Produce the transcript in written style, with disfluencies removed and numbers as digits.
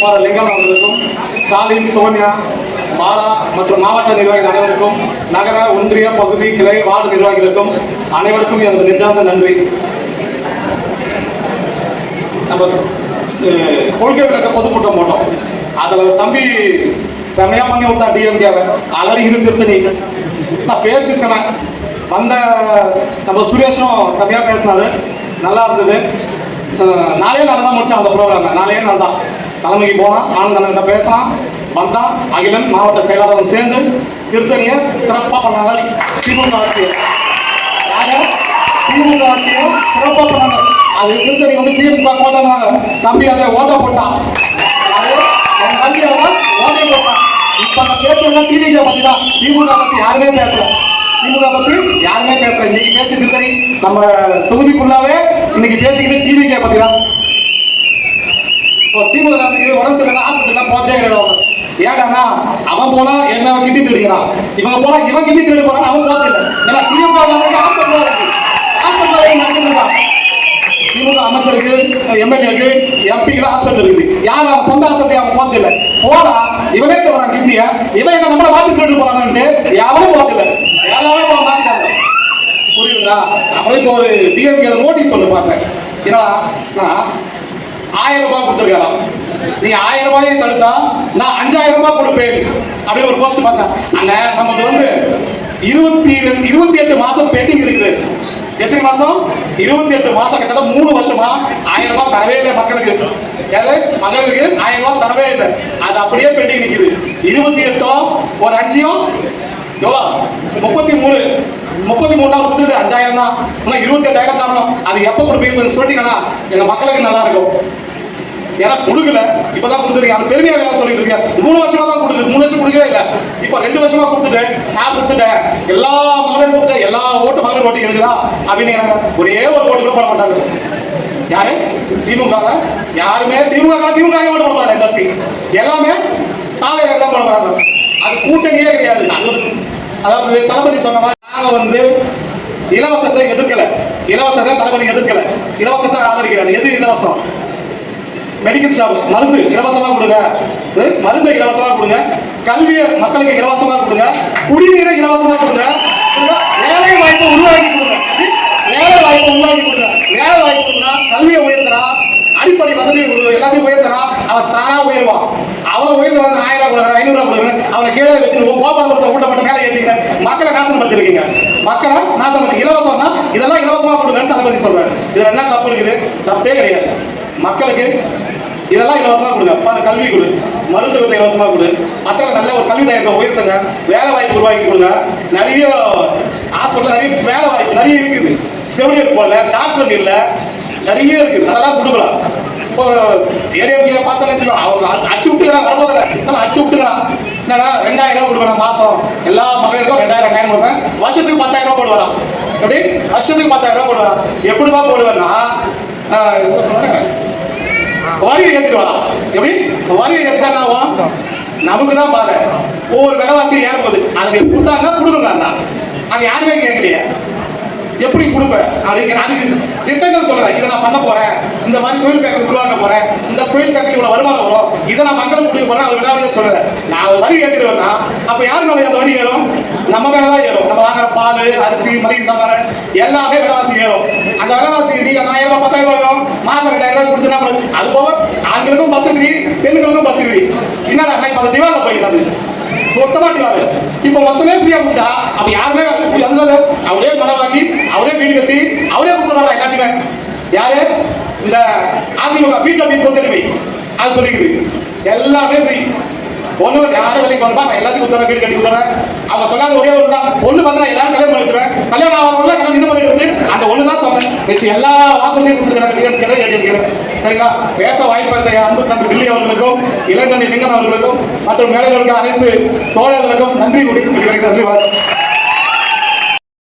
வேட்பாளர் லிங்கம் அவர்களுக்கும், ஸ்டாலின், சோனியா, மாலா மற்றும் மாவட்ட நிர்வாகிகள் அனைவருக்கும், நகர, ஒன்றிய, பகுதி, கிளை, வார்டு நிர்வாகிகளுக்கும் அனைவருக்கும் எனது நெஞ்சார்ந்த நன்றி. நம்ம கொள்கை விளக்க பொதுக்கூட்டம் போட்டோம். அதில் தம்பி செமையா பண்ணி விட்டான் டிஎம்கேவை. அலறி திருத்தணி நான் பேசி சொன்னேன். வந்த நம்ம சுரேஷும் செமையா பேசினாரு, நல்லா இருந்தது. நாளே நாள் தான் முடிச்சான் அந்த ப்ரோக்ராம். நாளே நாள் தான் தலைமைக்கு போனான், ஆனந்தன் பேசினான், வந்தான். அகிலன் மாவட்ட செயலாளரும் சேர்ந்து திருத்தணியை சிறப்பாக பண்ணாங்க. திமுக ஆட்சியை சிறப்பாக பண்ணாங்க. அது திருத்தணி வந்து திமுக போட்டாங்க. தம்பி அதை ஓட்ட போட்டான், என் தம்பி அதை ஓட்டை போட்டான். இப்ப அந்த பேசுறதுலாம் டிவிகே பத்தி தான், திமுக பத்தி யாருமே பேசல. திமுக பத்தி யாருமே பேசல. இன்னைக்கு பேச்சு திருத்தணி நம்ம தொகுதிக்குள்ளாவே இன்னைக்கு பேசிக்கிட்டு டிவிகே பத்தி தான். திமுக உடம்பு சரியில்லை ஹாஸ்பிட்டல் தான் போட்டே கிடையாது. ஏன்னா அவன் போனா என்ன கிட்டி திருடுகிறான், இவங்க போனா இவன் கிட்டி திருடு போறான், அவன் போட்டு இல்லை. ஏன்னா திமுக ஹாஸ்பிட்டல் இருக்கு, ஹாஸ்பிட்டல் நடந்துருக்கான். திமுக அமைச்சருக்கு, எம்எல்ஏக்கு, எம்பிக்கு ஹாஸ்பிட்டல் இருக்குது. யார் அவன் சொந்த ஹாஸ்பிட்டல் அவன் போட்டு இல்லை. போனா இவனே தவறான் கிட்னிய, இவன் எங்க நம்மளை மாத்தி திருடு போறான்னு யாரும் போட்டு இல்லை. எல்லாரும் மாத்திட்டாங்க. புரியுதுங்களா? அப்புறம் இப்போ ஒரு டிஎம்கே நோட்டீஸ் சொல்லு பார்த்தேன். ஏன்னா 1000 ரூபாய் கொடுத்துருக்காராம். நீங்க 1000 ரூபாயை தடுத்தா நான் 5000 ரூபாய் கொடுப்பேன் அப்படின்னு ஒரு போஸ்ட் பார்த்தேன். அங்க நமக்கு வந்து 28 மாசம் பெண்டிங் இருக்குது. எத்தனை மாசம்? 28 மாசம், கிட்டத்தட்ட 3 வருஷமா 1000 ரூபாய் தரவே இல்லை மக்களுக்கு. ஏதாவது மகளுக்கு 1000 ரூபாய் தரவே இல்லை. அது அப்படியே பெண்டிங் நிற்குது. 28 ஒரு 5 எவ்வளோ? 33 கொடுத்தது 5000 தான். இன்னும் 28,000 தரணும். அது எப்போ கொடுப்பீங்க சொல்லிட்டீங்கன்னா எங்க மக்களுக்கு நல்லா இருக்கும். ஏன்னா கொடுக்கல, இப்பதான் கொடுத்துருக்கீங்க. அது பெருமையா வேலை சொல்லிட்டு இருக்கீங்க. 3 வருஷமா தான் கொடுக்குது. 3 வருஷம் கொடுக்கவே இல்லை. இப்போ 2 வருஷமா கொடுத்துட்டேன், நான் கொடுத்துட்டேன், எல்லா மகளிரும் கொடுத்தேன், எல்லா ஓட்டு மகளிர் ஓட்டு இருக்குதா அப்படிங்கிறாங்க. ஒரே ஒரு ஓட்டு கூட போட மாட்டாங்க. யாரு? திமுக. யாருமே திமுக ஓட்டு போட மாட்டாங்க. எல்லாமே தாவே தான் போட மாட்டாங்க. அது கூட்டணியே கிடையாது. அதாவது தளபதி சொன்ன மாதிரி நாங்க வந்து இலவசத்தை எதிர்க்கல. இலவசத்தை தளபதி எதிர்க்கல. இலவசத்தை ஆதரிக்கிறார். எது இலவசம்? மெடிக்கல் ஷாப் மருந்து இலவசமா கொடுங்க, மருந்தை இலவசமா கொடுங்க, கல்வியை மக்களுக்கு இலவசமா கொடுங்க, குடிநீரை இலவசமா கொடுங்க, வேலை வாய்ப்பு உருவாக்கி கொடுங்க. வேலை வாய்ப்பு உருவாக்கி கொடுங்க. வேலை வாய்ப்பு கொடுங்க, கல்வியை உயர்த்தனா, அடிப்படை வசதி எல்லாத்தையும் உயர்த்தனா, அவன் தானா உயர்வான். அவனை உயர்ந்து வந்து 1000 ரூபாய் கொடுக்குறேன், 500 ரூபாய் கொடுக்குறேன், அவனை கீழே வச்சு கோபாலபுரத்தை ஊட்டப்பட்ட மேலே ஏற்றிக்கிறேன். மக்களை நாசப்படுத்திருக்கீங்க. மக்களை நாசப்படுத்தி இலவசம்னா இதெல்லாம் இலவசமா கொடுங்கன்னு தளபதி சொல்றாரு. இதுல என்ன தப்பு இருக்குது? தப்பே கிடையாது. மக்களுக்கு இதெல்லாம் இலவசமா கொடுங்க. கல்வி கொடு, மருத்துவத்தை இலவசமா கொடு, மக்கள் நல்ல ஒரு கல்வி தயத்தை உயர்த்துங்க, வேலை வாய்ப்பு உருவாக்கி கொடுங்க. நிறைய ஹாஸ்பிட்டல் நிறைய வேலை வாய்ப்பு நிறைய இருக்குது. செவிலியர் போல, டாக்டர் இல்லை, நிறைய இருக்குது. அதெல்லாம் கொடுக்கலாம். இப்போ ஏரியா பார்த்தா அவங்க அச்சு விட்டுக்கிறான். வரும்போதில்ல அச்சு விட்டுக்கிறான். என்னடா 2000 ரூபாய் கொடுக்கணும் மாசம், எல்லா மகளிருக்கும் 2000 கொடுப்பேன், வருஷத்துக்கு 10,000 ரூபாய் போடுவாராம். எப்படி? வருஷத்துக்கு 10,000 ரூபாய் போடுவாராம். எப்படிதான் போடுவேன்னா வரியை ஏற்றிட்டு வரலாம். எப்படி? வரியை ஏற்றிட்டா நமக்கு தான் பாரு. ஒவ்வொரு விலைவாசி ஏறும்போது அதுக்கு கொடுத்தாங்க கொடுக்குறாங்க. அது யாருமே கேட்கலையே. எப்படி கொடுப்பேன் அப்படிங்கிற அதுக்கு திட்டங்கள் சொல்றேன். இதை நான் பண்ண போறேன், இந்த மாதிரி தொழில் ஃபேக்டரி உருவாக்க போறேன், இந்த தொழில் ஃபேக்டரி இவ்வளவு வருமானம் வரும், இதை நான் மக்களுக்கு கொடுக்க போறேன். அது விடாமையே சொல்றேன். நான் வரி ஏற்றிடுவேன்னா அப்ப யாரு மேலே அந்த வரி ஏறும்? நம்ம மேலதான் ஏறும். நம்ம வாங்குற பால், அரிசி, மளிகை சாமான் எல்லாமே விலைவாசி ஏறும். அந்த விலைவாசி நீங்க 1000 ரூபாய் 10,000 ரூபாய் மாசம் 2000 ரூபாய் கொடுத்தா அது போக ஆண்களுக்கும் பஸ் ஃப்ரீ, பெண்களுக்கும் பஸ் ஃப்ரீ. என்னடா இப்ப அந்த திவால போயிடாது சொத்தமா டிவாரு. இப்ப மொத்தமே ஃப்ரீயா கொடுத்தா அப்ப யாருமே அவரே மனம் வாங்கி, அவரே வீடு கட்டி, அவரே கொடுத்துறாங்க எல்லாத்தையுமே. யாரு? இந்த அதிமுக பிஜேபி பொறுத்தெடுமை அது சொல்லிக்குது. எல்லாமே ஃப்ரீ. ஒண்ணு யாரும் வேலைக்கு வரப்பா நான் எல்லாத்தையும் கொடுத்துறேன், வீடு கட்டி கொடுத்துறேன். அவங்க சொன்னாங்க ஒரே ஒன்று தான். ஒண்ணு பார்த்தா எல்லாரும் கல்யாணம் பண்ணிடுவேன், கல்யாணம் ஆகாதவங்க கல்யாணம் இது பண்ணிட்டு அந்த ஒண்ணு தான் சொன்னேன். எல்லா வாக்குறுதியும் கொடுத்துக்கிறேன். சரிங்களா? பேச வாய்ப்பு அன்பு தம்பி டில்லி அவர்களுக்கும், இளைஞர் லிங்கம் அவர்களுக்கும் மற்றும் மேலைகளுக்கும் அனைத்து தோழர்களுக்கும் நன்றி கூறி நன்றி.